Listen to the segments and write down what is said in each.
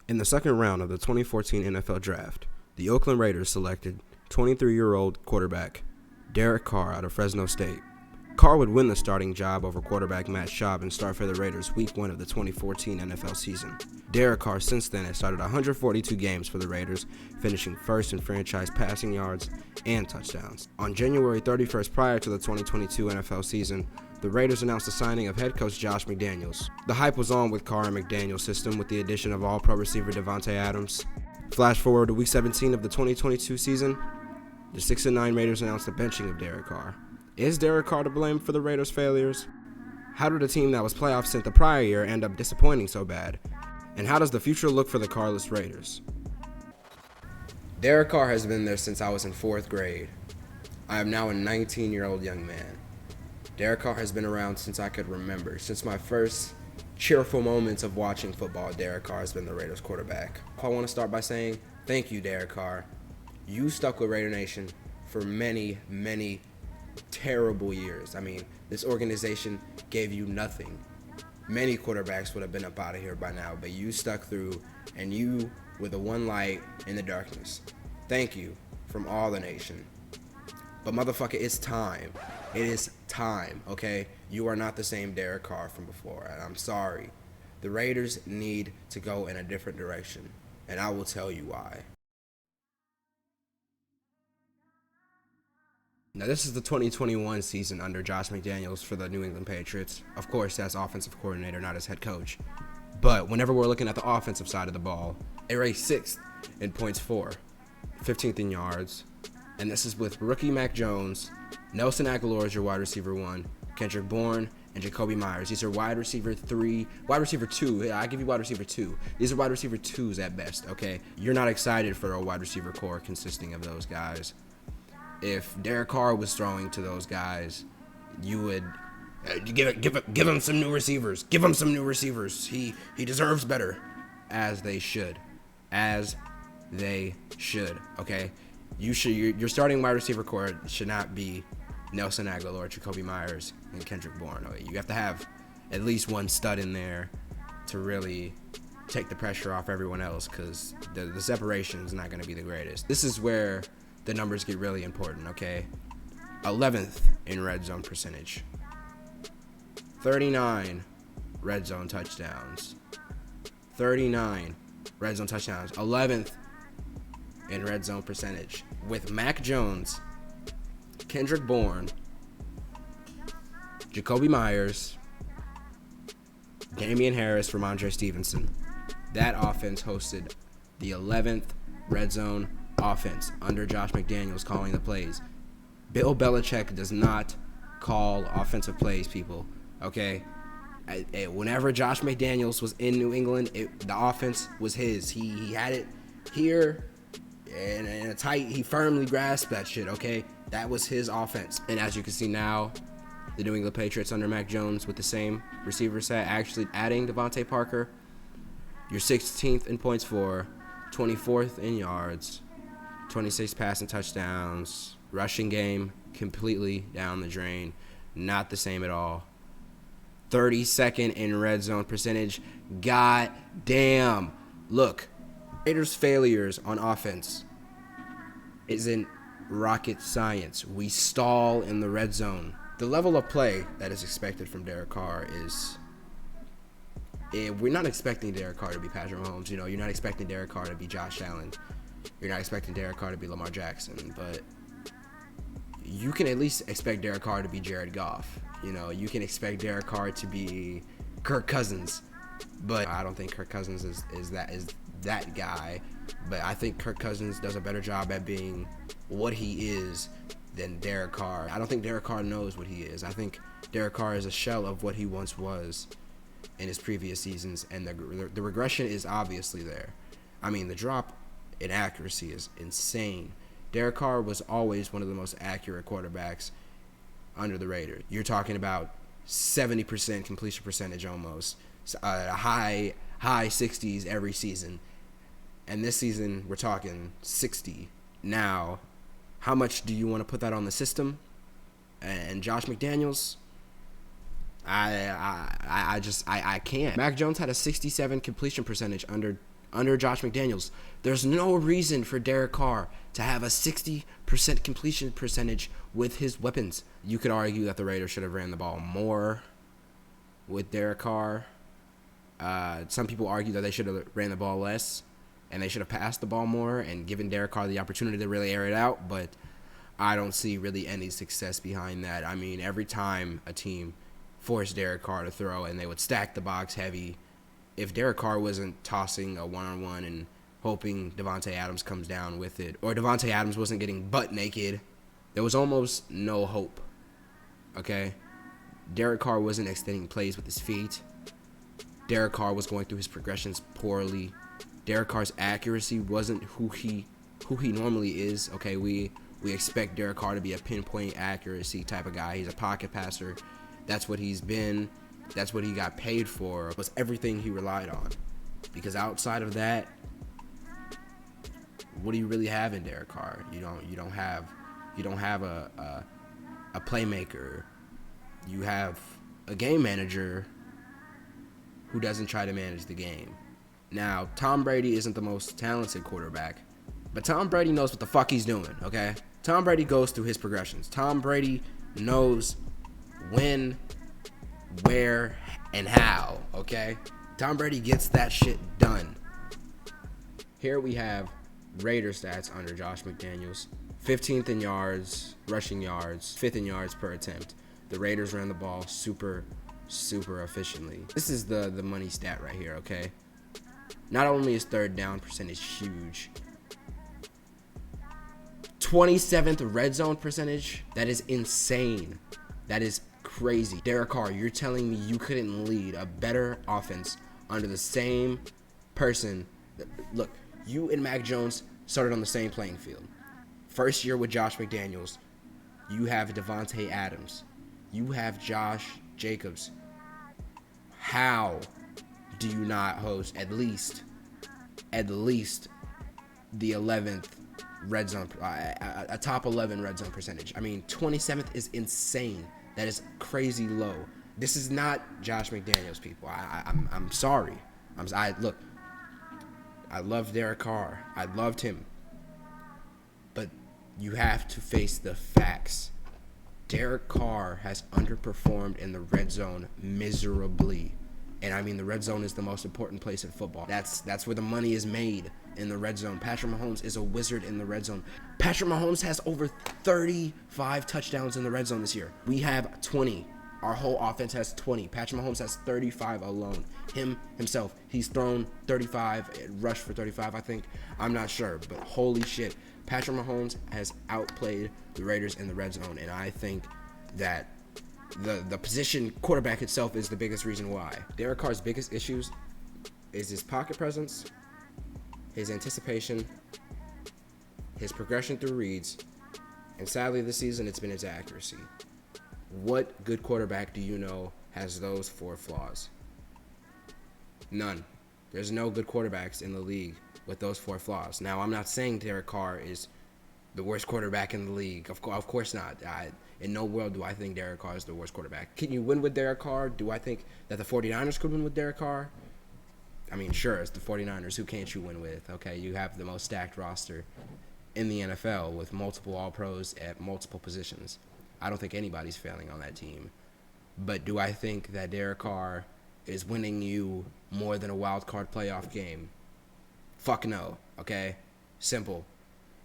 In the second round of the 2014 NFL Draft, the Oakland Raiders selected 23-year-old quarterback Derek Carr out of Fresno State. Carr would win the starting job over quarterback Matt Schaub and start for the Raiders week 1 of the 2014 NFL season. Derek Carr since then has started 142 games for the Raiders, finishing first in franchise passing yards and touchdowns. On January 31st, prior to the 2022 NFL season, the Raiders announced the signing of head coach Josh McDaniels. The hype was on with Carr and McDaniels' system with the addition of all-pro receiver Davante Adams. Flash forward to week 17 of the 2022 season, the 6-9 Raiders announced the benching of Derek Carr. Is Derek Carr to blame for the Raiders' failures? How did a team that was playoff sent the prior year end up disappointing so bad? And how does the future look for the Carless Raiders? Derek Carr has been there since I was in 4th grade. I am now a 19-year-old young man. Derek Carr has been around since I could remember. Since my first cheerful moments of watching football, Derek Carr has been the Raiders quarterback. I want to start by saying thank you, Derek Carr. You stuck with Raider Nation for many, many terrible years. I mean, this organization gave you nothing. Many quarterbacks would have been up out of here by now, but you stuck through, and you were the one light in the darkness. Thank you from all the nation. But motherfucker, it's time. It is time, okay? You are not the same Derek Carr from before, and I'm sorry. The Raiders need to go in a different direction, and I will tell you why. Now, this is the 2021 season under Josh McDaniels for the New England Patriots. Of course, as offensive coordinator, not as head coach. But whenever we're looking at the offensive side of the ball, they ranked 6th in points for, 15th in yards. And this is with rookie Mac Jones, Nelson Agholor is your wide receiver 1, Kendrick Bourne, and Jacoby Myers. These are wide receiver 2. Yeah, I give you wide receiver 2. These are wide receiver 2s at best, okay? You're not excited for a wide receiver core consisting of those guys. If Derek Carr was throwing to those guys, you would give him some new receivers. Give him some new receivers. He deserves better, as they should, okay? Your starting wide receiver core should not be Nelson Agholor, Jacoby Myers, and Kendrick Bourne. Okay? You have to have at least one stud in there to really take the pressure off everyone else, because the separation is not going to be the greatest. This is where the numbers get really important, okay? 11th in red zone percentage. 39 red zone touchdowns. 39 red zone touchdowns. 11th in red zone percentage. With Mac Jones, Kendrick Bourne, Jacoby Myers, Damian Harris, Ramondre Stevenson. That offense hosted the 11th red zone offense under Josh McDaniels calling the plays. Bill Belichick does not call offensive plays, people, okay? Whenever Josh McDaniels was in New England, the offense was his. He had it here and in a tight, he firmly grasped that shit, okay? That was his offense. And as you can see now, the New England Patriots under Mac Jones with the same receiver set, actually adding Devontae Parker. You're 16th in points for, 24th in yards, 26 passing touchdowns. Rushing game completely down the drain. Not the same at all. 32nd in red zone percentage. God damn. Look, Raiders' failures on offense isn't rocket science. We stall in the red zone. The level of play that is expected from Derek Carr is... we're not expecting Derek Carr to be Patrick Mahomes. You know, you're not expecting Derek Carr to be Josh Allen. You're not expecting Derek Carr to be Lamar Jackson. But you can at least expect Derek Carr to be Jared Goff. You know, you can expect Derek Carr to be Kirk Cousins. But I don't think Kirk Cousins is that guy. But I think Kirk Cousins does a better job at being what he is than Derek Carr. I don't think Derek Carr knows what he is. I think Derek Carr is a shell of what he once was in his previous seasons, and the regression is obviously there. I mean, the drop in accuracy is insane. Derek Carr was always one of the most accurate quarterbacks under the Raiders. You're talking about 70% completion percentage almost, high 60s every season. And this season, we're talking 60. Now, how much do you want to put that on the system? And Josh McDaniels, I can't. Mac Jones had a 67 completion percentage under under Josh McDaniels. There's no reason for Derek Carr to have a 60% completion percentage with his weapons. You could argue that the Raiders should have ran the ball more with Derek Carr. Some people argue that they should have ran the ball less and they should have passed the ball more and given Derek Carr the opportunity to really air it out, but I don't see really any success behind that. I mean, every time a team forced Derek Carr to throw and they would stack the box heavy, if Derek Carr wasn't tossing a one-on-one and hoping Davante Adams comes down with it, or Davante Adams wasn't getting butt naked, there was almost no hope, okay? Derek Carr wasn't extending plays with his feet. Derek Carr was going through his progressions poorly. Derek Carr's accuracy wasn't who he normally is, okay? We expect Derek Carr to be a pinpoint accuracy type of guy. He's a pocket passer. That's what he's been. That's what he got paid for. Was everything he relied on. Because outside of that, what do you really have in Derek Carr? You don't have a playmaker. You have a game manager who doesn't try to manage the game. Now, Tom Brady isn't the most talented quarterback, but Tom Brady knows what the fuck he's doing, okay? Tom Brady goes through his progressions. Tom Brady knows when, where, and how, okay? Tom Brady gets that shit done. Here we have Raider stats under Josh McDaniels. 15th in yards, rushing yards, 5th in yards per attempt. The Raiders ran the ball super efficiently. This is the money stat right here, okay? Not only is third down percentage huge, 27th red zone percentage, that is insane. That is crazy. Derek Carr, you're telling me you couldn't lead a better offense under the same person? Look, you and Mac Jones started on the same playing field. First year with Josh McDaniels, you have Davante Adams. You have Josh Jacobs. How do you not host at least the 11th red zone, a top 11 red zone percentage? I mean, 27th is insane. That is crazy low. This is not Josh McDaniels, people. I'm sorry. Look, I love Derek Carr. I loved him. But you have to face the facts. Derek Carr has underperformed in the red zone miserably. And I mean, the red zone is the most important place in football. That's where the money is made, in the red zone. Patrick Mahomes is a wizard in the red zone. Patrick Mahomes has over 35 touchdowns in the red zone this year. We have 20. Our whole offense has 20. Patrick Mahomes has 35 alone. Himself, he's thrown 35, rushed for 35, I think. I'm not sure, but holy shit. Patrick Mahomes has outplayed the Raiders in the red zone, and I think that the position quarterback itself is the biggest reason why. Derek Carr's biggest issues is his pocket presence, his anticipation, his progression through reads, and sadly this season it's been his accuracy. What good quarterback do you know has those 4 flaws? None. There's no good quarterbacks in the league with those 4 flaws. Now, I'm not saying Derek Carr is the worst quarterback in the league. Of course not. In no world do I think Derek Carr is the worst quarterback. Can you win with Derek Carr? Do I think that the 49ers could win with Derek Carr? I mean, sure, it's the 49ers. Who can't you win with? Okay, you have the most stacked roster in the NFL with multiple All-Pros at multiple positions. I don't think anybody's failing on that team. But do I think that Derek Carr is winning you more than a wild card playoff game? Fuck no, okay? Simple.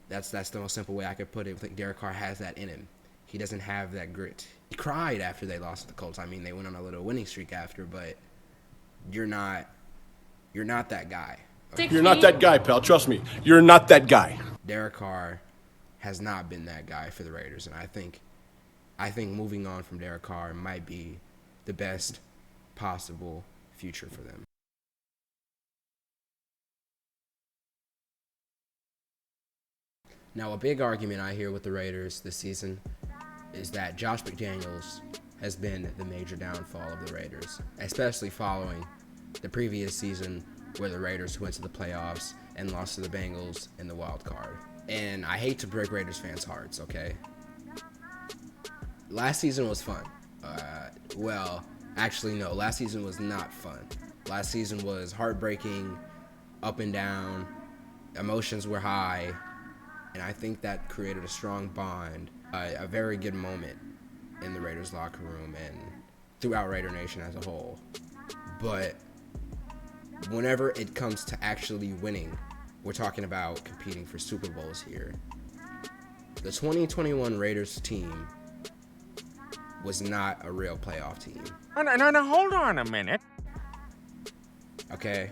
That's the most simple way I could put it. I think Derek Carr has that in him. He doesn't have that grit. He cried after they lost to the Colts. I mean, they went on a little winning streak after, but you're not that guy. Okay? You're not that guy, pal. Trust me. You're not that guy. Derek Carr has not been that guy for the Raiders, and I think moving on from Derek Carr might be the best possible future for them. Now, a big argument I hear with the Raiders this season is that Josh McDaniels has been the major downfall of the Raiders, especially following the previous season where the Raiders went to the playoffs and lost to the Bengals in the wild card. And I hate to break Raiders fans' hearts, okay? Last season was fun. Actually, no. Last season was not fun. Last season was heartbreaking, up and down. Emotions were high. And I think that created a strong bond, a very good moment in the Raiders locker room and throughout Raider Nation as a whole. But whenever it comes to actually winning, we're talking about competing for Super Bowls here. The 2021 Raiders team was not a real playoff team. No, hold on a minute. Okay?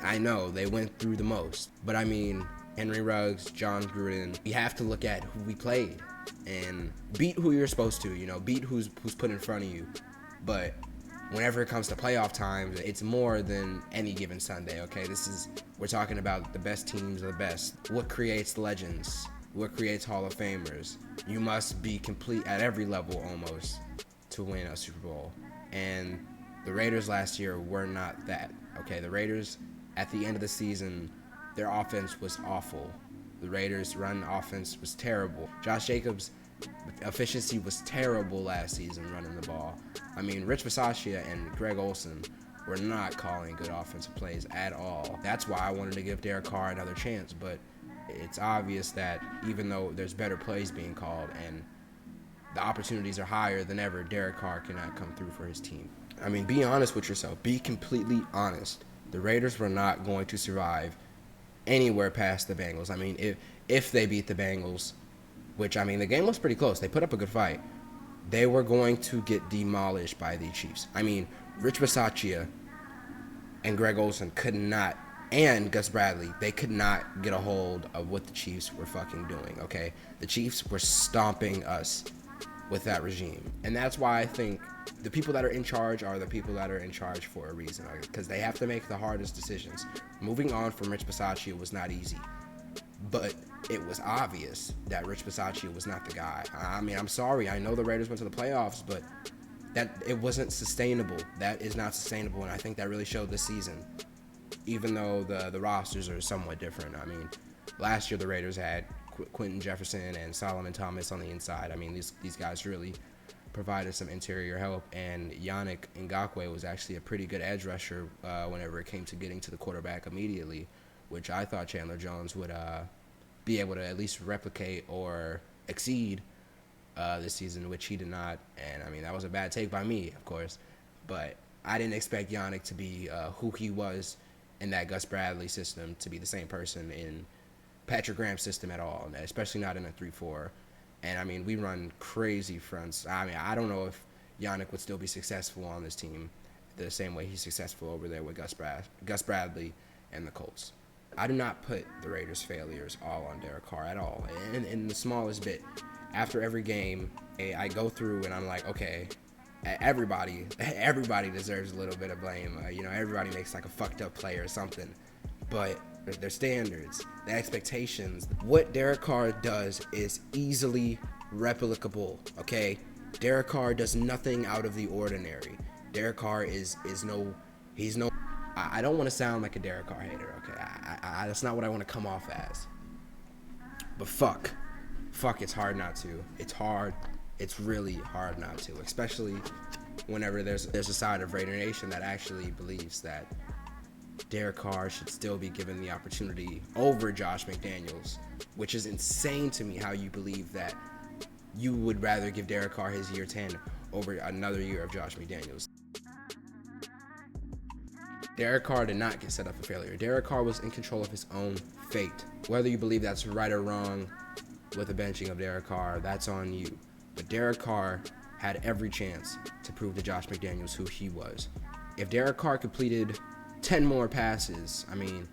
I know they went through the most, but I mean, Henry Ruggs, John Gruden, you have to look at who we played and beat who you're supposed to, beat who's put in front of you. But whenever it comes to playoff time, it's more than any given Sunday, okay? We're talking about the best teams of the best. What creates legends? What creates Hall of Famers? You must be complete at every level almost to win a Super Bowl. And the Raiders last year were not that, okay? The Raiders, at the end of the season, their offense was awful. The Raiders' run offense was terrible. Josh Jacobs' efficiency was terrible last season running the ball. I mean, Rich Bisaccia and Greg Olsen were not calling good offensive plays at all. That's why I wanted to give Derek Carr another chance, but it's obvious that even though there's better plays being called and the opportunities are higher than ever, Derek Carr cannot come through for his team. I mean, be honest with yourself. Be completely honest. The Raiders were not going to survive anywhere past the Bengals. I mean, if they beat the Bengals, which, I mean, the game was pretty close. They put up a good fight. They were going to get demolished by the Chiefs. I mean, Rich Bisaccia and Greg Olsen could not, and Gus Bradley, they could not get a hold of what the Chiefs were fucking doing, okay? The Chiefs were stomping us with that regime. And that's why I think the people that are in charge are the people that are in charge for a reason, because they have to make the hardest decisions. Moving on from Rich Bisaccia was not easy, but it was obvious that Rich Bisaccia was not the guy. I mean, I'm sorry. I know the Raiders went to the playoffs, but that it wasn't sustainable. That is not sustainable, and I think that really showed this season, even though the rosters are somewhat different. I mean, last year the Raiders had Quentin Jefferson and Solomon Thomas on the inside. I mean, these guys really provided some interior help, and Yannick Ngakoue was actually a pretty good edge rusher whenever it came to getting to the quarterback immediately, which I thought Chandler Jones would be able to at least replicate or exceed this season, which he did not. And, I mean, that was a bad take by me, of course, but I didn't expect Yannick to be who he was in that Gus Bradley system, to be the same person in Patrick Graham's system at all, especially not in a 3-4. And, I mean, we run crazy fronts. I mean, I don't know if Yannick would still be successful on this team the same way he's successful over there with Gus Bradley and the Colts. I do not put the Raiders' failures all on Derek Carr at all. In the smallest bit, after every game, I go through and I'm like, okay, everybody deserves a little bit of blame. Everybody makes like a fucked up play or something. But their standards, the expectations, what Derek Carr does is easily replicable, okay? Derek Carr does nothing out of the ordinary. Derek Carr he's no, I don't want to sound like a Derek Carr hater, okay? That's not what I want to come off as. But fuck, it's hard not to. It's hard. It's really hard not to, especially whenever there's a side of Raider Nation that actually believes that Derek Carr should still be given the opportunity over Josh McDaniels, which is insane to me how you believe that you would rather give Derek Carr his year 10 over another year of Josh McDaniels. Derek Carr did not get set up for failure. Derek Carr was in control of his own fate. Whether you believe that's right or wrong with the benching of Derek Carr, that's on you. But Derek Carr had every chance to prove to Josh McDaniels who he was. If Derek Carr completed 10 more passes, I mean,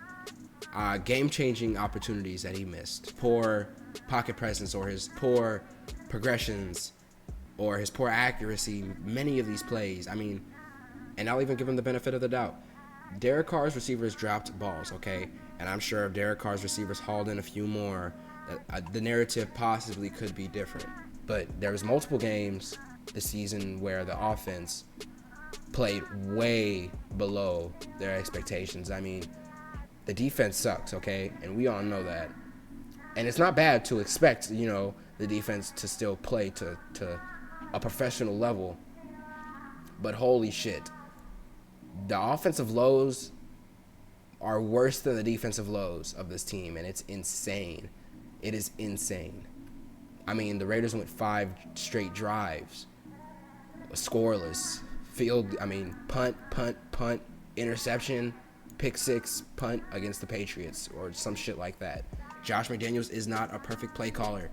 game-changing opportunities that he missed, poor pocket presence or his poor progressions or his poor accuracy, many of these plays, I mean, and I'll even give him the benefit of the doubt. Derek Carr's receivers dropped balls, okay? And I'm sure if Derek Carr's receivers hauled in a few more, the narrative possibly could be different. But there was multiple games this season where the offense played way below their expectations. I mean, the defense sucks, okay? And we all know that. And it's not bad to expect, the defense to still play to a professional level. But holy shit. The offensive lows are worse than the defensive lows of this team, and it's insane. It is insane. I mean, the Raiders went 5 straight drives, scoreless. Punt, interception, pick 6, punt against the Patriots, or some shit like that. Josh McDaniels is not a perfect play caller.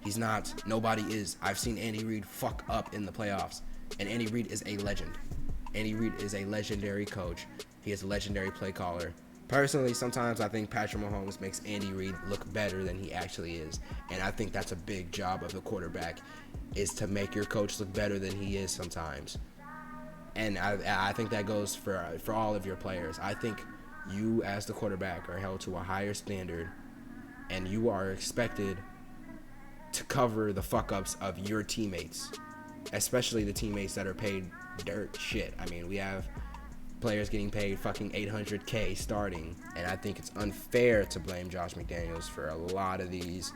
He's not. Nobody is. I've seen Andy Reid fuck up in the playoffs, and Andy Reid is a legend. Andy Reid is a legendary coach. He is a legendary play caller. Personally, sometimes I think Patrick Mahomes makes Andy Reid look better than he actually is, and I think that's a big job of the quarterback, is to make your coach look better than he is sometimes. And I think that goes for all of your players. I think you as the quarterback are held to a higher standard, and you are expected to cover the fuck-ups of your teammates, especially the teammates that are paid dirt shit. I mean, we have players getting paid fucking $800K starting, and I think it's unfair to blame Josh McDaniels for a lot of these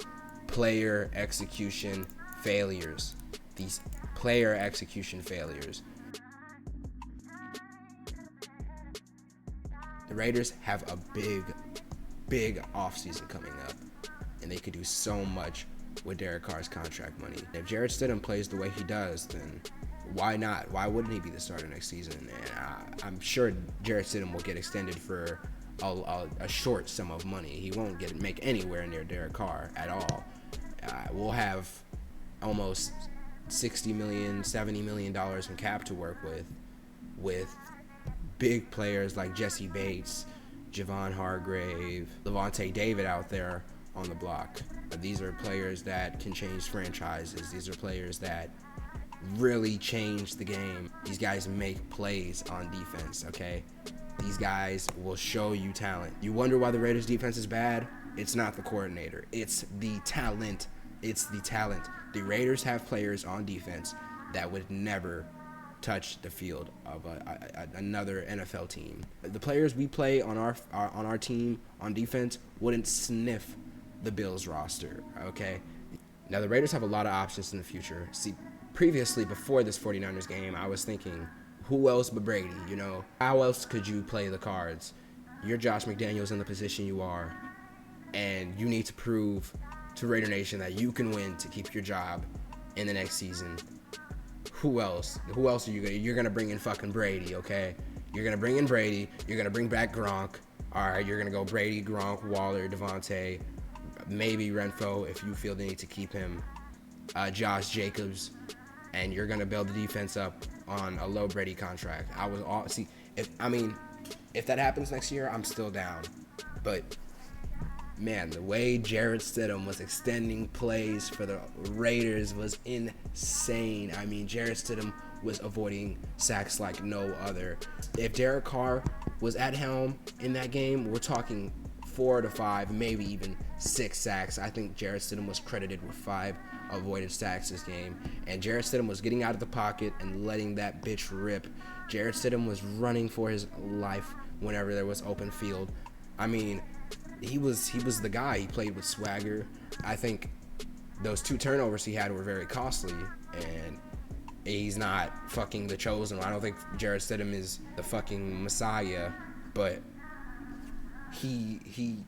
player execution failures. The Raiders have a big offseason coming up, and they could do so much with Derek Carr's contract money. If Jarrett Stidham plays the way he does, then why not? Why wouldn't he be the starter next season? And I'm sure Jarrett Stidham will get extended for a short sum of money. He won't make anywhere near Derek Carr at all. We'll have almost $60 million, $70 million in cap to work with big players like Jesse Bates, Javon Hargrave, Levante David out there on the block. These are players that can change franchises. These are players that really change the game. These guys make plays on defense, okay? These guys will show you talent. You wonder why the Raiders defense is bad? It's not the coordinator. It's the talent. The Raiders have players on defense that would never touch the field of another NFL team. The players we play on our team on defense wouldn't sniff the Bills roster, okay? Now, the Raiders have a lot of options in the future. See, previously, before this 49ers game, I was thinking, who else but Brady, you know? How else could you play the cards? You're Josh McDaniels in the position you are, and you need to prove to Raider Nation that you can win to keep your job in the next season. Who else? Who else are you gonna? You're gonna bring in fucking Brady, okay? You're gonna bring in Brady. You're gonna bring back Gronk. All right, you're gonna go Brady, Gronk, Waller, Devontae, maybe Renfro if you feel the need to keep him, Josh Jacobs, and you're gonna build the defense up on a low Brady contract. If that happens next year, I'm still down. But man, the way Jarrett Stidham was extending plays for the Raiders was insane. I mean, Jarrett Stidham was avoiding sacks like no other. If Derek Carr was at helm in that game, we're talking 4 to 5, maybe even 6 sacks. I think Jarrett Stidham was credited with 5 avoided sacks this game. And Jarrett Stidham was getting out of the pocket and letting that bitch rip. Jarrett Stidham was running for his life whenever there was open field. I mean, he was the guy. He played with swagger. I think those 2 turnovers he had were very costly, and he's not fucking the chosen one. I don't think Jarrett Stidham is the fucking messiah, but he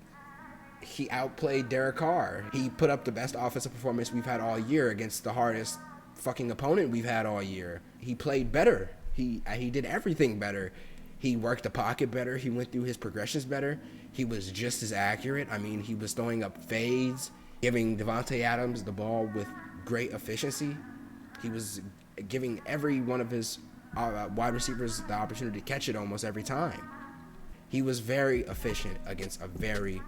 outplayed Derek Carr. He put up the best offensive performance we've had all year against the hardest fucking opponent we've had all year. He played better. He did everything better. He worked the pocket better. He went through his progressions better. He was just as accurate. I mean, he was throwing up fades, giving Devontae Adams the ball with great efficiency. He was giving every one of his wide receivers the opportunity to catch it almost every time. He was very efficient against a very,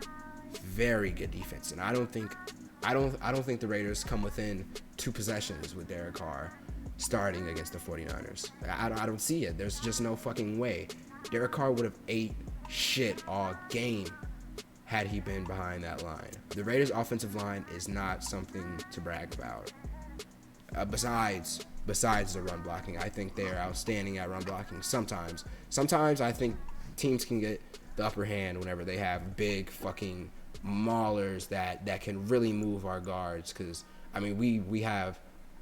very good defense, and I don't think the Raiders come within 2 possessions with Derek Carr starting against the 49ers. I don't see it. There's just no fucking way. Derek Carr would have ate shit all game had he been behind that line. The Raiders' offensive line is not something to brag about. Besides the run blocking, I think they are outstanding at run blocking sometimes. Sometimes I think teams can get the upper hand whenever they have big fucking maulers that can really move our guards. Because, I mean, we have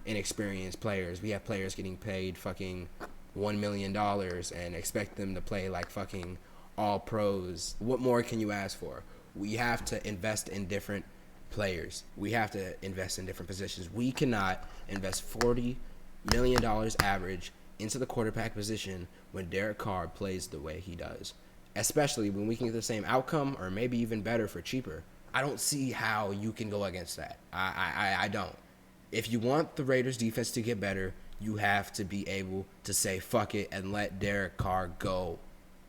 inexperienced players. We have players getting paid fucking $1 million and expect them to play like fucking all pros. What more can you ask for? We have to invest in different players. We have to invest in different positions. We cannot invest $40 million average into the quarterback position when Derek Carr plays the way he does, especially when we can get the same outcome or maybe even better for cheaper. I don't see how you can go against that. I don't. If you want the Raiders defense to get better, you have to be able to say fuck it and let Derek Carr go.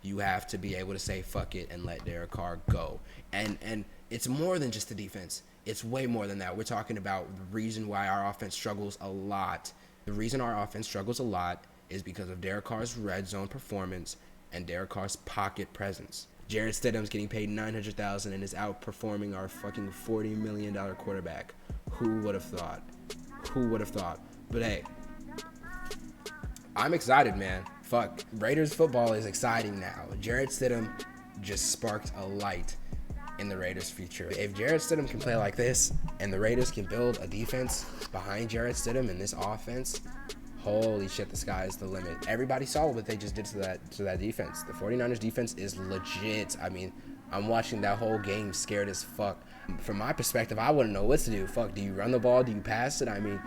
You have to be able to say fuck it and let Derek Carr go. And it's more than just the defense. It's way more than that. We're talking about the reason why our offense struggles a lot. The reason our offense struggles a lot is because of Derek Carr's red zone performance and Derek Carr's pocket presence. Jarrett Stidham's getting paid $900,000 and is outperforming our fucking $40 million quarterback. Who would have thought? Who would have thought? But hey, I'm excited, man. Fuck, Raiders football is exciting now. Jarrett Stidham just sparked a light in the Raiders' future. If Jarrett Stidham can play like this and the Raiders can build a defense behind Jarrett Stidham in this offense, holy shit, the sky is the limit. Everybody saw what they just did to that defense. The 49ers defense is legit. I mean, I'm watching that whole game scared as fuck. From my perspective, I wouldn't know what to do. Fuck, do you run the ball? Do you pass it? I mean,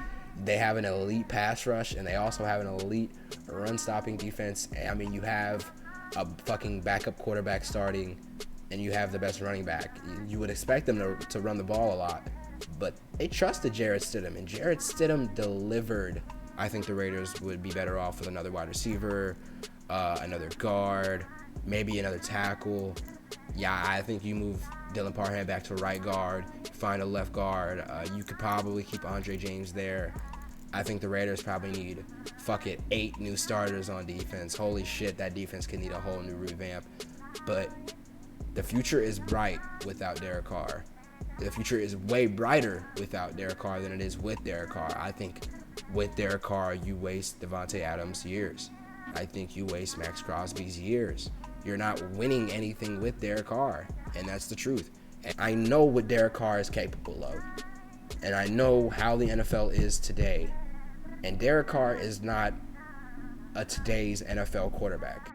they have an elite pass rush, and they also have an elite run-stopping defense. I mean, you have a fucking backup quarterback starting, and you have the best running back. You would expect them to run the ball a lot, but they trusted Jarrett Stidham, and Jarrett Stidham delivered. I think the Raiders would be better off with another wide receiver, another guard, maybe another tackle. Yeah, I think you move Dylan Parham back to right guard, find a left guard. You could probably keep Andre James there. I think the Raiders probably need, 8 new starters on defense. Holy shit, that defense could need a whole new revamp. But the future is bright without Derek Carr. The future is way brighter without Derek Carr than it is with Derek Carr. I think with Derek Carr, you waste Devontae Adams' years. I think you waste Max Crosby's years. You're not winning anything with Derek Carr, and that's the truth. And I know what Derek Carr is capable of, and I know how the NFL is today. And Derek Carr is not a today's NFL quarterback.